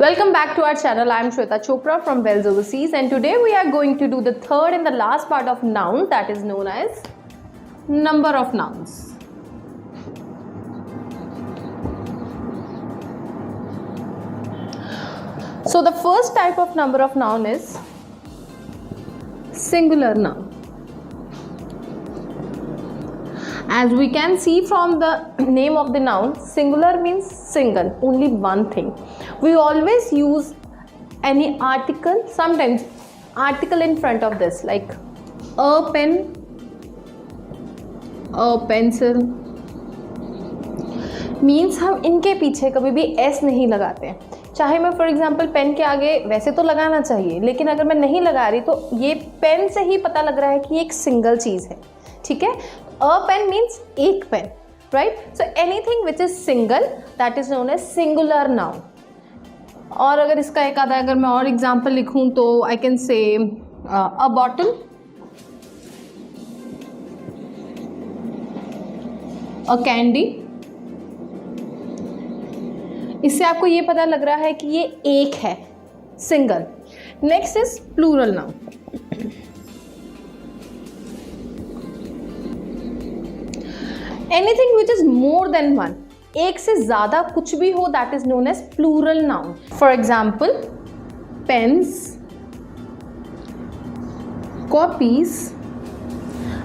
Welcome back to our channel. I am Shweta Chopra from Wells Overseas, and today we are going to do the third and the last part of noun, that is known as number of nouns. So the first type of number of noun is singular noun. As we can see from the name of the noun, singular means single, only one thing. We always use any article, sometimes article in front of this, like a pen, a pencil. Means हम इनके पीछे कभी भी s नहीं लगाते हैं. चाहे मैं फॉर एग्जाम्पल पेन के आगे वैसे तो लगाना चाहिए, लेकिन अगर मैं नहीं लगा रही तो ये पेन से ही पता लग रहा है कि ये एक सिंगल चीज़ है. ठीक है, अ पेन मीन्स एक pen, right. So anything which is single that is known as singular noun. और अगर इसका एक आधा अगर मैं और एग्जाम्पल लिखूं तो I can say a bottle, a candy. इससे आपको ये पता लग रहा है कि ये एक है, single. Next is plural noun. Anything which is more than one, एक से ज्यादा कुछ भी हो that is known as plural noun. For example pens, copies.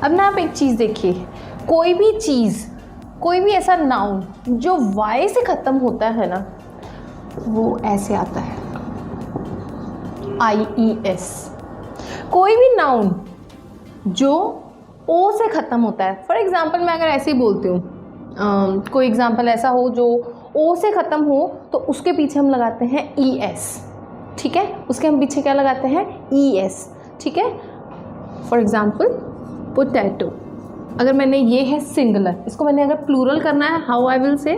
अब ना आप एक चीज देखिए, कोई भी चीज, कोई भी ऐसा नाउन जो वाई से खत्म होता है ना, वो ऐसे आता है, IES. कोई भी नाउन जो ओ से ख़त्म होता है, फॉर एग्जाम्पल मैं अगर ऐसे ही बोलती हूँ, कोई एग्जाम्पल ऐसा हो जो ओ से ख़त्म हो तो उसके पीछे हम लगाते हैं ES. ठीक है, उसके हम पीछे क्या लगाते हैं, ES. ठीक है, फॉर एग्जाम्पल पोटैटो. अगर मैंने ये है सिंगुलर, इसको मैंने अगर प्लूरल करना है, how I will say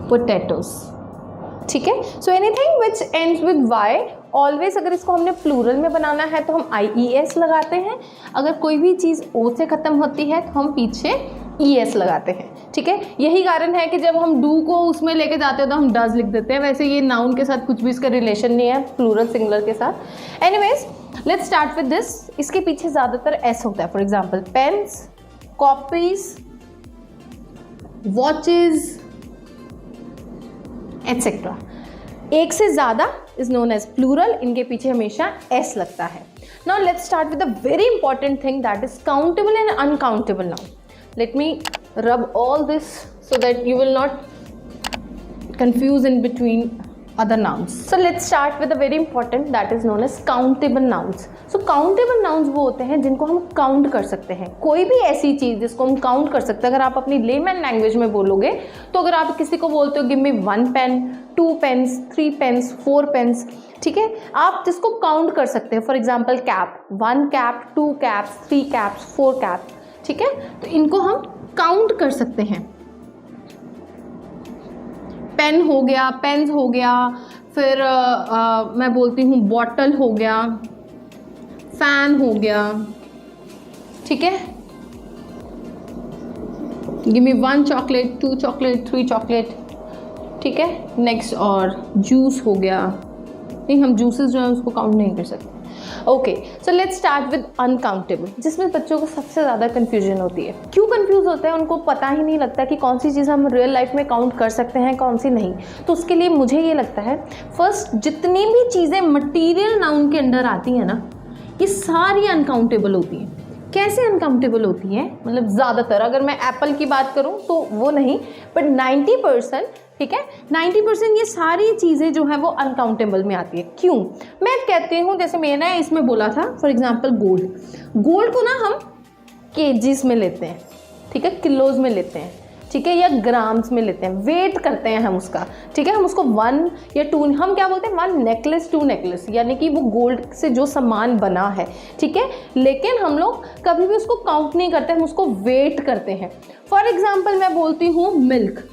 potatoes. ठीक है, so anything which ends with y, always अगर इसको हमने प्लूरल में बनाना है तो हम IES लगाते हैं. अगर कोई भी चीज़ ओ से ख़त्म होती है तो हम पीछे ES लगाते हैं. ठीक है, यही कारण है कि जब हम डू को उसमें लेके जाते हैं तो हम डज लिख देते हैं. वैसे ये नाउन के साथ कुछ भी इसका रिलेशन नहीं है, प्लूरल सिंगुलर के साथ. Anyways let's start with this. इसके पीछे ज़्यादातर S होता है. For example pens, copies, watches etcetera. एक से ज़्यादा इज नोन एज प्लूरल, इनके पीछे हमेशा S लगता है. Now let's start with the very important thing that is countable and uncountable noun. Let me rub all this so that you will not confuse in between other nouns. So let's start with the very important that is known as countable nouns. So countable nouns वो होते हैं जिनको हम count कर सकते हैं. कोई भी ऐसी चीज़ जिसको हम काउंट कर सकते हैं. अगर आप अपनी लेमैन लैंग्वेज में बोलोगे तो अगर आप किसी को बोलते हो give me 1 pen, 2 pens, 3 pens, 4 pens, ठीक है, आप जिसको काउंट कर सकते हैं. For example cap, 1 cap, 2 caps, 3 caps, 4 cap. ठीक है, तो इनको हम काउंट कर सकते हैं. पेन हो गया, पेन्स हो गया, फिर मैं बोलती हूँ बॉटल हो गया, फैन हो गया. ठीक है, give me 1 chocolate, 2 chocolate, 3 chocolate. ठीक है, नेक्स्ट और जूस हो गया. नहीं, हम जूसेस जो है उसको काउंट नहीं कर सकते. Okay, so let's start with uncountable, जिसमें बच्चों को सबसे ज़्यादा कन्फ्यूजन होती है. क्यों कन्फ्यूज होते हैं, उनको पता ही नहीं लगता कि कौन सी चीज़ हम रियल लाइफ में काउंट कर सकते हैं, कौन सी नहीं. तो उसके लिए मुझे ये लगता है, फर्स्ट जितनी भी चीज़ें मटीरियल नाउन के अंडर आती हैं ना, ये सारी अनकाउंटेबल होती हैं. कैसे अनकाउंटेबल होती हैं, मतलब ज़्यादातर अगर मैं एप्पल की बात करूँ तो वो नहीं, बट 90%, ठीक है, 90% ये सारी चीज़ें जो है वो अनकाउंटेबल में आती है. क्यों, मैं कहती हूँ, जैसे मैंने इसमें बोला था फॉर एग्जांपल गोल्ड. गोल्ड को ना हम केजीज में लेते हैं, ठीक है, किलोज में लेते हैं, ठीक है, या ग्राम्स में लेते हैं, वेट करते हैं हम उसका. ठीक है, हम उसको 1 या 2, हम क्या बोलते हैं 1 नेकलेस 2 नेकलेस, यानी कि वो गोल्ड से जो सामान बना है. ठीक है, लेकिन हम लोग कभी भी उसको काउंट नहीं करते, हम उसको वेट करते हैं. फॉर एग्जाम्पल मैं बोलती हूँ मिल्क,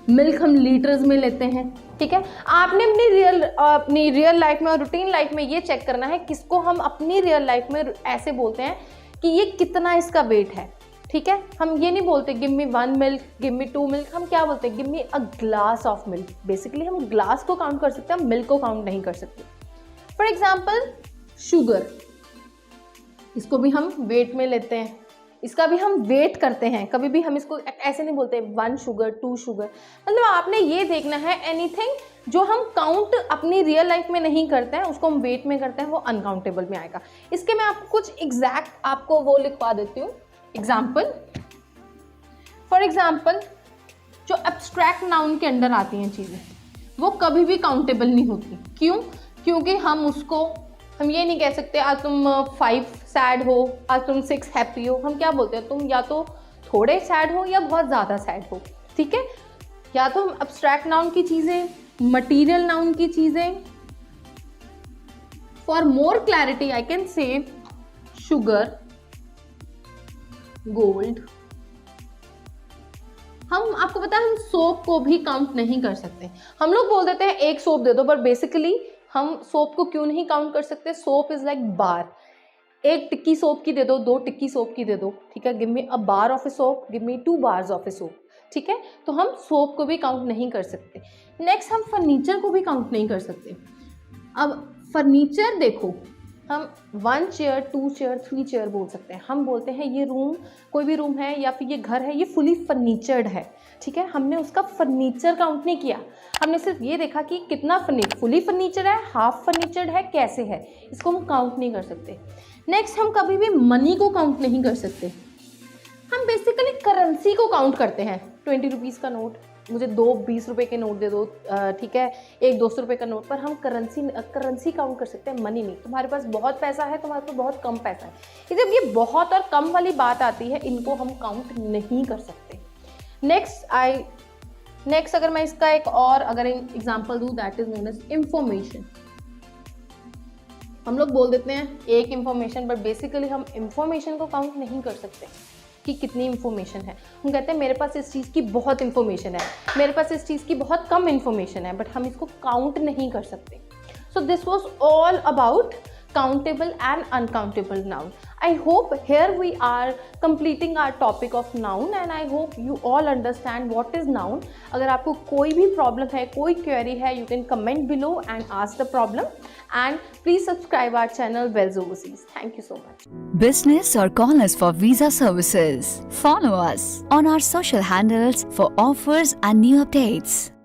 मिल्क हम लीटर्स में लेते हैं. ठीक है, आपने अपनी रियल लाइफ में और रूटीन लाइफ में ये चेक करना है किसको हम अपनी रियल लाइफ में ऐसे बोलते हैं कि ये कितना इसका वेट है. ठीक है, हम ये नहीं बोलते give me 1 milk, give me 2 milk, हम क्या बोलते हैं give me a glass of milk. Basically हम ग्लास को काउंट कर सकते हैं, हम मिल्क को काउंट नहीं कर सकते। फॉर एग्जाम्पल शुगर, इसको भी हम वेट में लेते हैं, इसका भी हम वेट करते हैं, कभी भी हम इसको ऐसे नहीं बोलते 1 शुगर 2 शुगर। मतलब आपने ये देखना है एनीथिंग जो हम काउंट अपनी रियल लाइफ में नहीं करते हैं उसको हम वेट में करते हैं, वो अनकाउंटेबल में आएगा। इसके मैं आपको कुछ एग्जैक्ट आपको वो लिखवा देती हूँ एग्जाम्पल। फॉर एग्जाम्पल जो एब्स्ट्रैक्ट नाउन के अंदर आती हैं चीज़ें वो कभी भी काउंटेबल नहीं होती। क्यों? क्योंकि हम ये नहीं कह सकते आज तुम 5 सैड हो, आज तुम 6 हैप्पी हो। हम क्या बोलते हैं, तुम या तो थोड़े सैड हो या बहुत ज़्यादा सैड हो। ठीक है, या तो हम एब्स्ट्रैक्ट नाउन की चीज़ें, मटीरियल नाउन की चीज़ें, for more clarity I can say sugar, gold. हम आपको पता है हम सोप को भी काउंट नहीं कर सकते। हम लोग बोल देते हैं एक सोप दे दो, पर बेसिकली हम सोप को क्यों नहीं काउंट कर सकते? सोप इज लाइक बार, एक टिक्की सोप की दे दो, 2 टिक्की सोप की दे दो, ठीक है, give me a bar of a soap, give me 2 bars of a soap. ठीक है, तो हम सोप को भी काउंट नहीं कर सकते। नेक्स्ट हम फर्नीचर को भी काउंट नहीं कर सकते। अब फर्नीचर देखो, हम 1 चेयर 2 चेयर 3 चेयर बोल सकते हैं। हम बोलते हैं ये रूम, कोई भी रूम है या फिर ये घर है, ये फुली फर्नीचर्ड है। ठीक है, हमने उसका फर्नीचर काउंट नहीं किया, हमने सिर्फ ये देखा कि कितना फुली फर्नीचर है, हाफ फर्नीचर्ड है, कैसे है, इसको हम काउंट नहीं कर सकते। नेक्स्ट हम कभी भी मनी को काउंट नहीं कर सकते। हम बेसिकली करेंसी को काउंट करते हैं। 20 रुपीज़ का नोट, मुझे 2 20 रुपए के नोट दे दो, ठीक है, एक 200 रुपये का नोट, पर हम करेंसी काउंट कर सकते हैं, मनी नहीं। तुम्हारे पास बहुत पैसा है, तुम्हारे पास बहुत कम पैसा है, ये जब ये बहुत और कम वाली बात आती है इनको हम काउंट नहीं कर सकते। नेक्स्ट अगर मैं इसका एक और अगर एग्जांपल दूं, that is known as information. हम लोग बोल देते हैं एक इंफॉर्मेशन, बट बेसिकली हम इंफॉर्मेशन को काउंट नहीं कर सकते कि कितनी इंफॉर्मेशन है। हम कहते हैं मेरे पास इस चीज़ की बहुत इंफॉर्मेशन है, मेरे पास इस चीज़ की बहुत कम इंफॉर्मेशन है, बट हम इसको काउंट नहीं कर सकते। So this was all about countable and uncountable noun. I hope here we are completing our topic of noun and I hope you all understand what is noun. अगर आपको कोई भी problem है, कोई query है, you can comment below and ask the problem and please subscribe our channel Wells Overseas. Thank you so much. Business or call us for visa services. Follow us on our social handles for offers and new updates.